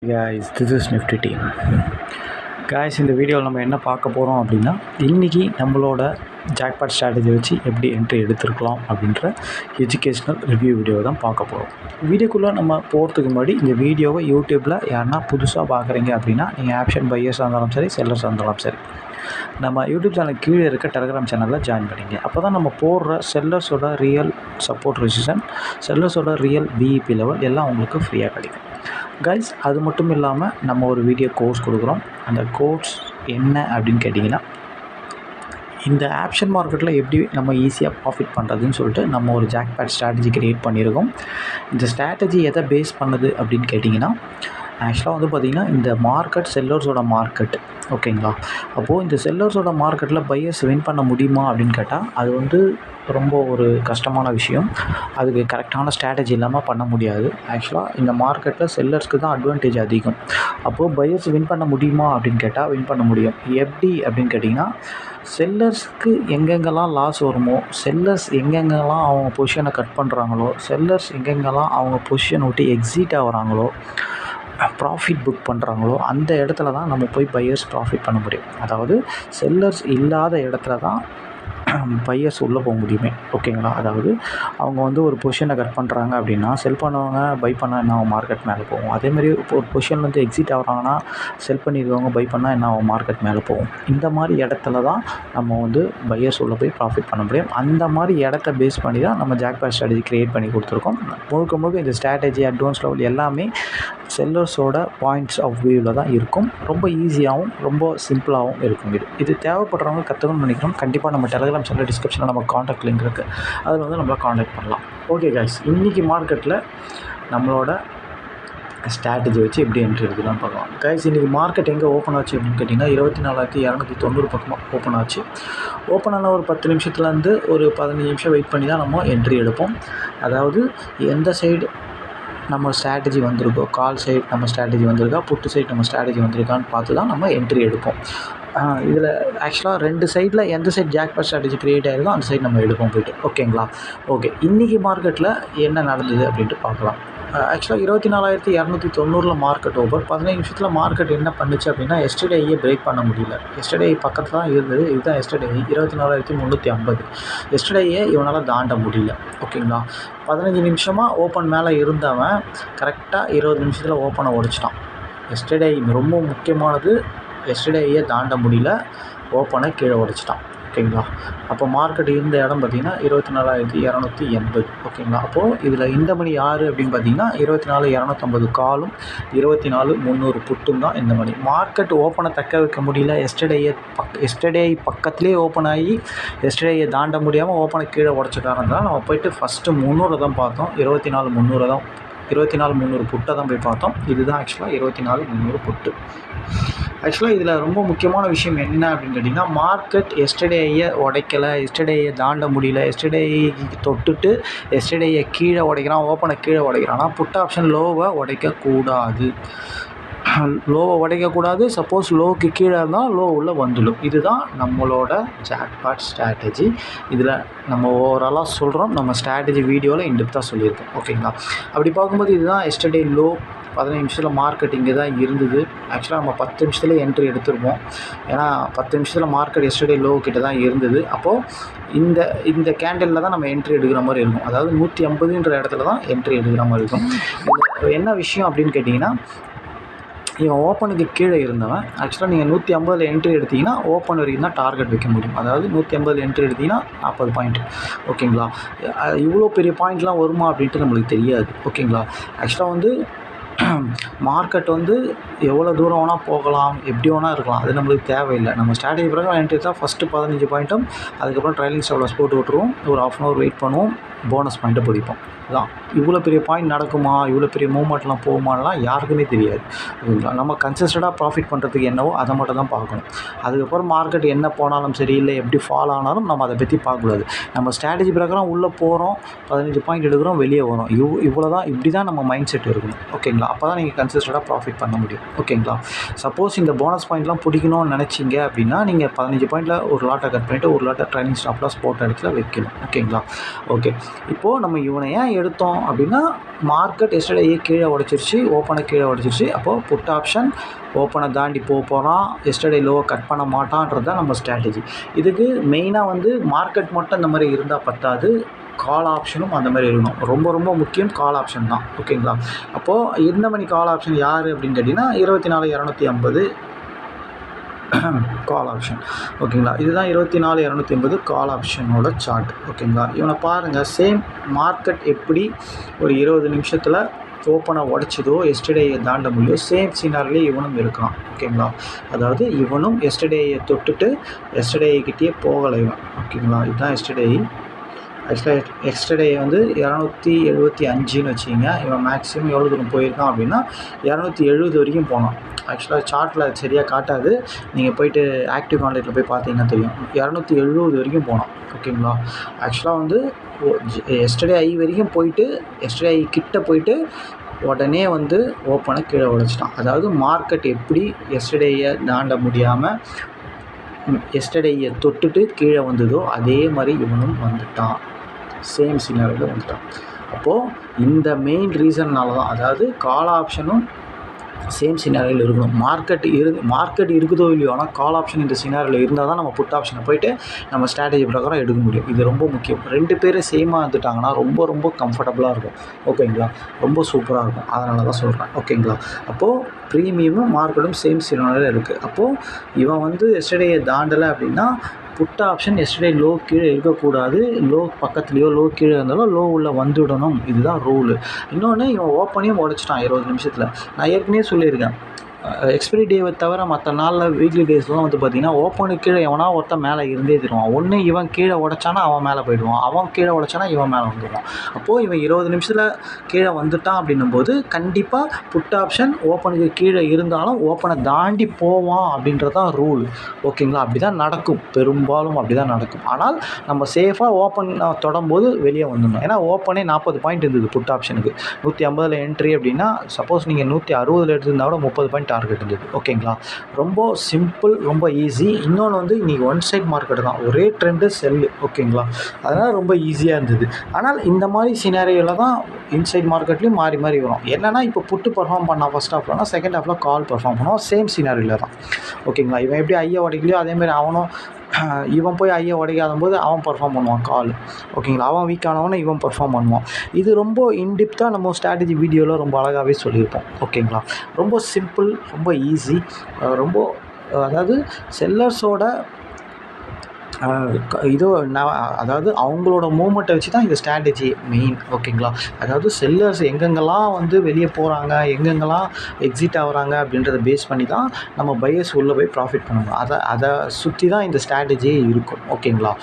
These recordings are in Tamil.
guys, this is Nifty team. guys, இந்த வீடியோவில் நம்ம என்ன பார்க்க போகிறோம் அப்படின்னா, இன்றைக்கி நம்மளோட ஜாக்பாட் ஸ்ட்ராட்டஜி வச்சு எப்படி என்ட்ரி எடுத்துருக்கலாம் அப்படின்ற எஜுகேஷ்னல் ரிவ்யூ வீடியோ தான் பார்க்க போகிறோம். வீடியோக்குள்ளே நம்ம போகிறதுக்கு முன்னாடி இந்த வீடியோவை யூடியூப்பில் யாருன்னா புதுசாக பார்க்குறீங்க அப்படின்னா, நீங்கள் ஆப்ஷன் பையர்ஸாக இருந்தாலும் சரி, செல்லர்ஸாக இருந்தாலும் சரி, நம்ம யூடியூப் சேனல் கீழே இருக்க டெலிகிராம் சேனலில் ஜாயின் பண்ணிங்க. அப்போ தான் நம்ம போடுற செல்லர்ஸோட ரியல் சப்போர்ட் ரெசிஸ்டன், செல்லர்ஸோட ரியல் பிஇபி லெவல் எல்லாம் உங்களுக்கு ஃப்ரீயாக கிடைக்கும். கைஸ், அது மட்டும் இல்லாமல் நம்ம ஒரு வீடியோ கோர்ஸ் கொடுக்குறோம். அந்த கோர்ஸ் என்ன அப்படின்னு கேட்டிங்கன்னா, இந்த ஆப்ஷன் மார்க்கெட்டில் எப்படி நம்ம ஈஸியாக ப்ராஃபிட் பண்ணுறதுன்னு சொல்லிட்டு நம்ம ஒரு ஜாக்பாட் ஸ்ட்ராட்டஜி க்ரியேட் பண்ணியிருக்கோம். இந்த ஸ்ட்ராட்டஜி எதை பேஸ் பண்ணுது அப்படின்னு கேட்டிங்கன்னா, ஆக்சுவலாக வந்து பார்த்திங்கன்னா, இந்த மார்க்கெட் செல்லர்ஸோட மார்க்கெட், ஓகேங்களா. அப்போது இந்த செல்லர்ஸோட மார்க்கெட்டில் பையர்ஸ் வின் பண்ண முடியுமா அப்படின்னு கேட்டால், அது வந்து ரொம்ப ஒரு கஷ்டமான விஷயம். அதுக்கு கரெக்டான ஸ்ட்ராட்டஜி இல்லாமல் பண்ண முடியாது. ஆக்சுவலாக இந்த மார்க்கெட்டில் செல்லர்ஸ்க்கு தான் அட்வான்டேஜ் அதிகம். அப்போது பையர்ஸ் வின் பண்ண முடியுமா அப்படின்னு கேட்டால் வின் பண்ண முடியும். எப்படி அப்படின்னு கேட்டிங்கன்னா, செல்லர்ஸ்க்கு எங்கெங்கெல்லாம் லாஸ் வருமோ, செல்லர்ஸ் எங்கெங்கெல்லாம் அவங்க பொசிஷனை கட் பண்ணுறாங்களோ, செல்லர்ஸ் எங்கெங்கெல்லாம் அவங்க பொசிஷனை விட்டு எக்ஸிட் ஆகுறாங்களோ, ப்ராஃபிட் புக் பண்ணுறாங்களோ, அந்த இடத்துல தான் நம்ம போய் பையர்ஸ் ப்ராஃபிட் பண்ண முடியும். அதாவது செல்லர்ஸ் இல்லாத இடத்துல தான் பையர்ஸ் உள்ளே போக முடியுமே, ஓகேங்களா. அதாவது அவங்க வந்து ஒரு பொசிஷனை கட் பண்ணுறாங்க அப்படின்னா, செல் பண்ணுவாங்க, பை பண்ணால் என்ன ஆகும், மார்க்கெட் மேலே போகும். அதேமாதிரி ஒரு பொசிஷன்லேருந்து எக்ஸிட் ஆகிறாங்கன்னா, செல் பண்ணிடுவாங்க, பை பண்ணால் என்ன ஆகும், மார்க்கெட் மேலே போகும். இந்த மாதிரி இடத்துல தான் நம்ம வந்து பையர்ஸ் உள்ளே போய் ப்ராஃபிட் பண்ண முடியும். அந்த மாதிரி இடத்த பேஸ் பண்ணி தான் நம்ம ஜாக்பாட் ஸ்ட்ராட்டஜி க்ரியேட் பண்ணி கொடுத்துருக்கோம். முழுக்க இந்த ஸ்ட்ராட்டஜி அட்வான்ஸ் லெவல் எல்லாமே செல்லர்ஸோட பாயிண்ட்ஸ் ஆஃப் வியூவில் தான் இருக்கும். ரொம்ப ஈஸியாகவும் ரொம்ப சிம்பிளாகவும் இருக்கும். இது தேவைப்படுறவங்க கற்றுக்கணும்னு நினைக்கிறோம். கண்டிப்பாக நம்ம டெலிகிராம் சேனல் டிஸ்கிரிப்ஷனில் நம்ம காண்டாக்ட் லிங்க் இருக்குது, அதில் வந்து நம்மளை காண்டாக்ட் பண்ணலாம். ஓகே கைஸ், இன்றைக்கி மார்க்கெட்டில் நம்மளோட ஸ்ட்ராட்டஜி வச்சு எப்படி என்ட்ரி எடுத்துலாம் பார்க்கலாம். கைஸ், இன்றைக்கி மார்க்கெட் எங்கே ஓப்பன் ஆச்சு அப்படின்னு கேட்டிங்கன்னா, 24,290 பக்கமாக ஓப்பன் ஆச்சு. ஓப்பன் ஆன ஒரு 10 நிமிஷத்துலேருந்து ஒரு 15 நிமிஷம் வெயிட் பண்ணி தான் நம்ம என்ட்ரி எடுப்போம். அதாவது எந்த சைடு நம்ம ஸ்ட்ராட்டஜி வந்திருக்கோ, கால் சைடு நம்ம ஸ்ட்ராட்டஜி வந்திருக்கா, புட்டு சைடு நம்ம ஸ்ட்ராட்டஜி வந்திருக்கான்னு பார்த்து தான் நம்ம என்ட்ரி எடுப்போம். இதில் ஆக்சுவலாக 2 சைடில் எந்த சைடு ஜாக்பாட் ஸ்ட்ராட்டஜி க்ரியேட் ஆகிருக்கோ அந்த சைடு நம்ம எடுப்போம் போய்ட்டு, ஓகேங்களா. ஓகே, இன்றைக்கி மார்க்கெட்டில் என்ன நடந்தது அப்படின்ட்டு பார்க்கலாம். ஆக்சுவலாக 24,290 மார்க்கெட் ஓவர். 15 நிமிஷத்தில் மார்க்கெட் என்ன பண்ணுச்சு அப்படின்னா, எஸ்டர்டேயே பிரேக் பண்ண முடியல. எஸ்டர்டே பக்கத்தில் தான் இருந்தது. இதுதான் எஸ்டர்டே 24,350. எஸ்டர்டேயே இவனால் தாண்ட முடியல, ஓகேங்களா. 15 நிமிஷமாக ஓப்பன் மேலே இருந்தவன் கரெக்டாக 20 நிமிஷத்தில் ஓப்பனை உடைச்சிட்டான். எஸ்டர்டே ரொம்ப முக்கியமானது, எஸ்டர்டேயே தாண்ட முடியல, ஓப்பனை கீழே உடைச்சிட்டான், ஓகேங்களா. அப்போ மார்க்கெட் இருந்த இடம் பார்த்திங்கன்னா 24,280, ஓகேங்களா. அப்போது இதில் இந்த மணி யார் அப்படின்னு பார்த்தீங்கன்னா, 24,250 காலும் 24,300 புட்டும் தான் இந்த மணி. மார்க்கெட் ஓப்பனை தக்க வைக்க முடியல. எஸ்டர்டே பக்கத்துலேயே ஓப்பன் ஆகி எஸ்டர்டேயை தாண்ட முடியாமல் ஓப்பனை கீழே உடச்ச காரணத்தால் நம்ம போய்ட்டு ஃபஸ்ட்டு 300 தான் பார்த்தோம். 24,300 தான், 24,300 புட்டை தான் போய் பார்த்தோம். இதுதான் ஆக்சுவலாக 24,300 புட்டு. ஆக்சுவலாக இதில் ரொம்ப முக்கியமான விஷயம் என்ன அப்படின்னு கேட்டிங்கன்னா, மார்க்கெட் எஸ்டர்டேயை உடைக்கலை, எஸ்டர்டேயை தாண்ட முடியல, எஸ்டர்டே தொட்டுட்டு எஸ்டர்டேயை கீழே உடைக்கிறான், ஓப்பனை கீழே உடைக்கிறான்னா, புட் ஆப்ஷன் லோவை உடைக்கக்கூடாது. லோவை உடைக்கக்கூடாது. சப்போஸ் லோவுக்கு கீழே இருந்தால் லோ உள்ளே வந்துடும். இதுதான் நம்மளோட ஜாக்பாட் ஸ்ட்ராட்டஜி. இதில் நம்ம ஓவராலாக சொல்கிறோம், நம்ம ஸ்ட்ராட்டஜி வீடியோவில் இன்டெப்த்தாக சொல்லியிருக்கோம், ஓகேங்களா. அப்படி பார்க்கும்போது இதுதான் எஸ்டர்டே லோ. 15 நிமிஷத்தில் மார்க்கெட் இங்கே தான் இருந்தது. ஆக்சுவலாக நம்ம 10 நிமிஷத்தில் என்ட்ரி எடுத்துருப்போம். ஏன்னா 10 நிமிஷத்தில் மார்க்கெட் எஸ்டர்டே லோ கிட்ட தான் இருந்தது. அப்போது இந்த கேண்டலில் தான் நம்ம என்ட்ரி எடுக்கிற மாதிரி இருக்கும். அதாவது 150ன்ற இடத்துல தான் என்ட்ரி எடுக்கிற மாதிரி இருக்கும். என்ன விஷயம் அப்படின்னு கேட்டிங்கன்னா, இவன் ஓப்பனுக்கு கீழே இருந்தவன் ஆக்சுவலாக நீங்கள் 150 என்ட்ரி எடுத்திங்கன்னா ஓப்பன் வரைக்கும் தான் டார்கெட் வைக்க முடியும். அதாவது 150 என்ட்ரி எடுத்திங்கன்னா 40 பாயிண்ட், ஓகேங்களா. இவ்வளோ பெரிய பாயிண்ட்லாம் வருமா அப்படின்ட்டு நம்மளுக்கு தெரியாது, ஓகேங்களா. ஆக்சுவலாக வந்து மார்க்கெட் வந்து எவ்வளோ தூரம் வேணால் போகலாம், எப்படி வேணால் இருக்கலாம், அது நம்மளுக்கு தேவையில்லை. நம்ம ஸ்ட்ராட்டஜி பிரகாரம் என்ட்ரி தான் ஃபஸ்ட்டு 15 பாயிண்ட்டும், அதுக்கப்புறம் ட்ரைலிங் ஸ்டாப்லாஸ் போட்டு விட்டுருவோம். ஒரு 1/2 அன் ஹவர் வெயிட் பண்ணுவோம், போனஸ் பாயிண்ட்டை பிடிப்போம். தான் இவ்வளோ பெரிய பாயிண்ட் நடக்குமா, இவ்வளோ பெரிய மூவ்மெண்ட்லாம் போகுமாலாம் யாருக்குமே தெரியாது. நம்ம கன்சிஸ்டண்டாக ப்ராஃபிட் பண்ணுறதுக்கு என்னவோ அதை மட்டும் தான் பார்க்கணும். அதுக்கப்புறம் மார்க்கெட் என்ன போனாலும் சரி, இல்லை எப்படி ஃபால் ஆனாலும் நம்ம அதை பற்றி பார்க்கக்கூடாது. நம்ம ஸ்ட்ராட்டஜி பிரகாரம் உள்ளே போகிறோம், 15 பாயிண்ட் எடுக்கிறோம், வெளியே வரும். இவ்வளோ தான், இப்படி தான் நம்ம மைண்ட் செட் இருக்கணும், ஓகேங்களா. அப்போ தான் நீங்கள் கன்சிஸ்டண்டாக ப்ராஃபிட் பண்ண முடியும், ஓகேங்களா. சப்போஸ் இந்த போனஸ் பாயிண்ட்லாம் பிடிக்கணும்னு நினச்சிங்க அப்படின்னா, நீங்கள் 15 பாயிண்டில் ஒரு லாட்டை கட் பண்ணிவிட்டு ஒரு லாட்டை ட்ரைனிங் ஸ்டாப்லாஸ் போட்ட இடத்துல வைக்கணும், ஓகேங்களா. ஓகே, இப்போது நம்ம இவனை ஏன் எடுத்தோம் அப்படின்னா மார்க்கெட் எஸ்டர்டே கீழே உடச்சிருச்சு, ஓப்பனை கீழே உடச்சிருச்சு. அப்போது புட் ஆப்ஷன் ஓப்பனை தாண்டி போகிறான், எஸ்டர்டே லோவை கட் பண்ண மாட்டான்றது தான் நம்ம ஸ்ட்ராட்டஜி. இதுக்கு மெயினாக வந்து மார்க்கெட் மட்டும் இந்த மாதிரி இருந்தால் பத்தாது, கால் ஆப்ஷனும் அந்த மாதிரி இருக்கணும். ரொம்ப ரொம்ப முக்கியம் கால் ஆப்ஷன் தான். ஓகேங்களா? அப்போது எந்த மணி கால் ஆப்ஷன் யார் அப்படின்னு கேட்டிங்கன்னா 24,250 கால் ஆப்ஷன். ஓகேங்களா? இதுதான் 24,250 கால் ஆப்ஷனோட சார்ட். ஓகேங்களா? இவனை பாருங்கள், சேம் மார்க்கெட் எப்படி ஒரு 20 நிமிஷத்தில் ஓப்பனை உடச்சிதோ, எஸ்டர்டேயை தாண்ட முடியும், சேம் சினாரிலே இவனும் இருக்கான். ஓகேங்களா? அதாவது இவனும் எஸ்டர்டேயை தொட்டுட்டு எஸ்டர்டேக்கிட்டே போகலை இவன். ஓகேங்களா? இதுதான் எஸ்டர்டே. ஆக்சுவலாக எஸ்டர்டே வந்து 275ன்னு வச்சுக்கிங்க. இவன் மேக்ஸிமம் எவ்வளோ தூரம் போயிருக்கான் அப்படின்னா 270 வரைக்கும் போனான். ஆக்சுவலாக சார்ட்டில் அது சரியாக காட்டாது, நீங்கள் போய்ட்டு ஆக்டிவ் கான்டாக்டில் போய் பார்த்தீங்கன்னா தெரியும். 270 வரைக்கும் போனான். ஓகேங்களா? ஆக்சுவலாக வந்து எஸ்டர்டே ஐ வரைக்கும் போயிட்டு, எஸ்டர்டே ஐ கிட்ட போயிட்டு உடனே வந்து ஓப்பனை கீழே உடைச்சிட்டான். அதாவது மார்க்கெட் எப்படி எஸ்டர்டேயை தாண்ட முடியாமல் எஸ்டர்டேயை தொட்டுட்டு கீழே வந்ததோ அதே மாதிரி இவனும் வந்துட்டான், சேம் சினாரியில் வந்துட்டான். அப்போது இந்த மெயின் ரீசன்னால தான், அதாவது கால் ஆப்ஷனும் சேம் சினாரியில் இருக்கணும். மார்க்கெட் இருக்குதோ இல்லையோ, ஆனால் கால் ஆப்ஷன் இந்த சினாரியில் இருந்தால் தான் நம்ம புட் ஆப்ஷனை போய்ட்டு நம்ம ஸ்ட்ராட்டஜி பிரகாரம் எடுக்க முடியும். இது ரொம்ப முக்கியம். 2 பேரும் சேமாக இருந்துட்டாங்கன்னா ரொம்ப ரொம்ப கம்ஃபர்டபுளாக இருக்கும். ஓகேங்களா? ரொம்ப சூப்பராக இருக்கும். அதனால தான் சொல்கிறேன். ஓகேங்களா? அப்போது ப்ரீமியமும் மார்க்கெட்டும் சேம் சினாரியில் இருக்குது. அப்போது இவன் வந்து எஸ்டர்டேயை தாண்டலை அப்படின்னா புட் ஆப்ஷன் எஸ்டர்டே லோ கீழே இருக்கக்கூடாது, லோ பக்கத்துலேயோ லோ கீழே இருந்தாலும் லோ உள்ள வந்துவிடணும். இதுதான் ரூலு. இன்னொன்று, இவன் ஓப்பனையும் உடச்சிட்டான் 20 நிமிஷத்தில். நான் ஏற்கனவே சொல்லியிருக்கேன், எக்ஸ்பைரி டேவை தவிர மற்ற நாளில் வீக்லி டேஸ்லாம் வந்து பார்த்திங்கன்னா ஓப்பனுக்கு கீழே எவனா ஒருத்தன் மேலே இருந்தே தருவான். ஒன்று இவன் கீழே உடச்சானா அவன் மேலே போயிடுவான், அவன் கீழே உடச்சானா இவன் மேலே வந்துடுவான். அப்போது இவன் 20 நிமிஷத்தில் கீழே வந்துட்டான் அப்படின்னும்போது கண்டிப்பாக புட் ஆப்ஷன் ஓப்பனுக்கு கீழே இருந்தாலும் ஓப்பனை தாண்டி போவான் அப்படின்றது தான் ரூல். ஓகேங்களா? அப்படி தான் நடக்கும், பெரும்பாலும் அப்படி தான் நடக்கும். ஆனால் நம்ம சேஃபாக ஓப்பன் தொடரும்போது வெளியே வந்துடணும். ஏன்னா ஓப்பனே 40 பாயிண்ட் இருந்தது புட் ஆப்ஷனுக்கு. 150 என்ட்ரி அப்படின்னா சப்போஸ் நீங்கள் 160 எடுத்திருந்தா கூட 30 பாயிண்ட் டார்கெட் இருந்தது. ஓகேங்களா? ரொம்ப சிம்பிள், ரொம்ப ஈஸி. இன்னொன்று வந்து இன்றைக்கி ஒன் சைட் மார்க்கெட் தான், ஒரே ட்ரெண்டு செல்லு. ஓகேங்களா? அதனால் ரொம்ப ஈஸியாக இருந்தது. ஆனால் இந்த மாதிரி சினாரியோவில் தான் இன்சைட் மார்க்கெட்லேயும் மாறி மாறி வரும். என்னென்னா இப்போ புட்டு பர்ஃபார்ம் பண்ணால் ஃபஸ்ட் ஹாஃப்லனா செகண்ட் ஹாஃபில் கால் பர்ஃபார்ம் பண்ணுவோம், சேம் சினாரியில் தான். ஓகேங்களா? இவன் எப்படி ஐயா உடைக்கலையோ அதேமாதிரி அவனும் இவன் போய் ஐயா உடைக்காத போது அவன் பர்ஃபார்ம் பண்ணுவான் கால். ஓகேங்களா? அவன் வீக் ஆனவனை இவன் பர்ஃபார்ம் பண்ணுவான். இது ரொம்ப இன்டிப்த்தாக நம்ம ஸ்ட்ராட்டஜி வீடியோவில் ரொம்ப அழகாகவே சொல்லியிருப்போம். ஓகேங்களா? ரொம்ப சிம்பிள், ரொம்ப ஈஸி, ரொம்ப அதாவது செல்லர்ஸோட அதாவது அவங்களோட மூமெண்ட்டை வச்சு தான் இந்த ஸ்ட்ராட்டஜி மெயின். ஓகேங்களா? அதாவது செல்லர்ஸ் எங்கெங்கெல்லாம் வந்து வெளியே போகிறாங்க, எங்கெங்கெல்லாம் எக்ஸிட் ஆகுறாங்க அப்படின்றத பேஸ் பண்ணி தான் நம்ம பையர்ஸ் உள்ளே போய் ப்ராஃபிட் பண்ணணும். அதை சுற்றி தான் இந்த ஸ்ட்ராட்டஜி இருக்கும். ஓகேங்களா?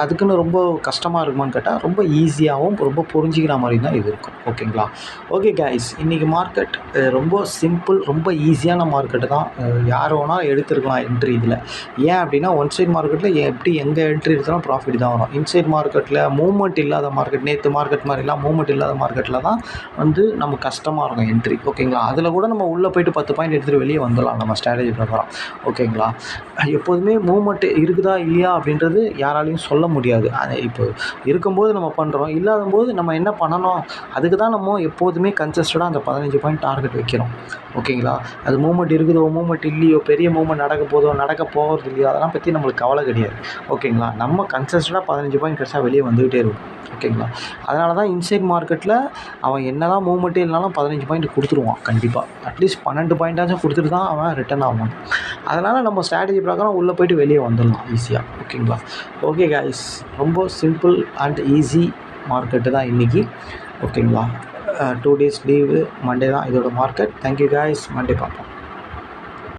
அதுக்குன்னு ரொம்ப கஷ்டமாக இருக்குமான்னு கேட்டால் ரொம்ப ஈஸியாகவும் ரொம்ப புரிஞ்சிக்கிற மாதிரி தான் இது இருக்கும். ஓகேங்களா? ஓகே கைஸ், இன்றைக்கி மார்க்கெட் ரொம்ப சிம்பிள், ரொம்ப ஈஸியான மார்க்கெட்டு தான். யார் வேணால் எடுத்துருக்கலாம் என்ட்ரி இதில். ஏன் அப்படின்னா ஒன் சைட் மார்க்கெட்டில் எப்படி எங்கே என்ட்ரி எடுத்தாலும் ப்ராஃபிட் தான் வரும். இன்சைட் மார்க்கெட்டில் மூவ்மெண்ட் இல்லாத மார்க்கெட், நேற்று மார்க்கெட் மாதிரிலாம் மூவ்மெண்ட் இல்லாத மார்க்கெட்டில் தான் வந்து நம்ம கஷ்டமாக இருக்கும் என்ட்ரி. ஓகேங்களா? அதில் கூட நம்ம உள்ளே போய்ட்டு 10 பாயிண்ட் எடுத்துகிட்டு வெளியே வந்துடலாம் நம்ம ஸ்ட்ராட்டஜி பிரகாரம். ஓகேங்களா? எப்போதுமே மூவ்மெண்ட் இருக்குதா இல்லையா அப்படின்றது யாராலையும் சொல்ல முடியாது. இப்போ இருக்கும்போது நம்ம பண்ணுறோம், இல்லாத போது நம்ம என்ன பண்ணணும், அதுக்கு தான் நம்ம எப்போதுமே கன்சிஸ்டடாக அந்த 15 பாயிண்ட் டார்கெட் வைக்கிறோம். ஓகேங்களா? அது மூவ்மெண்ட் இருக்குதோ மூவ்மெண்ட் இல்லையோ, பெரிய மூவ்மெண்ட் நடக்க போதோ நடக்க போகிறது இல்லையோ, அதெல்லாம் பற்றி நம்மளுக்கு கவலை கிடையாது. ஓகேங்களா? நம்ம கன்சிஸ்டண்டாக 15 பாயிண்ட் கிடச்சா வெளியே வந்துக்கிட்டே இருக்கும். ஓகேங்களா? அதனால தான் இன்சைட் மார்க்கெட்டில் அவன் என்ன தான் மூவ்மெண்ட்டே இல்லைனாலும் 15 பாயிண்ட் கொடுத்துருவான் கண்டிப்பாக. அட்லீஸ்ட் 12 பாயிண்ட்டாச்சும் கொடுத்துட்டு தான் அவன் ரிட்டர்ன் ஆகணும். அதனால் நம்ம ஸ்ட்ராட்டஜி பிரகாரம் உள்ளே போய்ட்டு வெளியே வந்துடலாம் ஈஸியாக. ஓகேங்களா? ஓகே கைஸ், ரொம்ப சிம்பிள் அண்ட் ஈஸி மார்க்கெட்டு தான் இன்றைக்கி. ஓகேங்களா? 2 days லீவு, மண்டே தான் இதோட மார்க்கெட். தேங்க்யூ கைஸ், மண்டே பார்ப்போம்.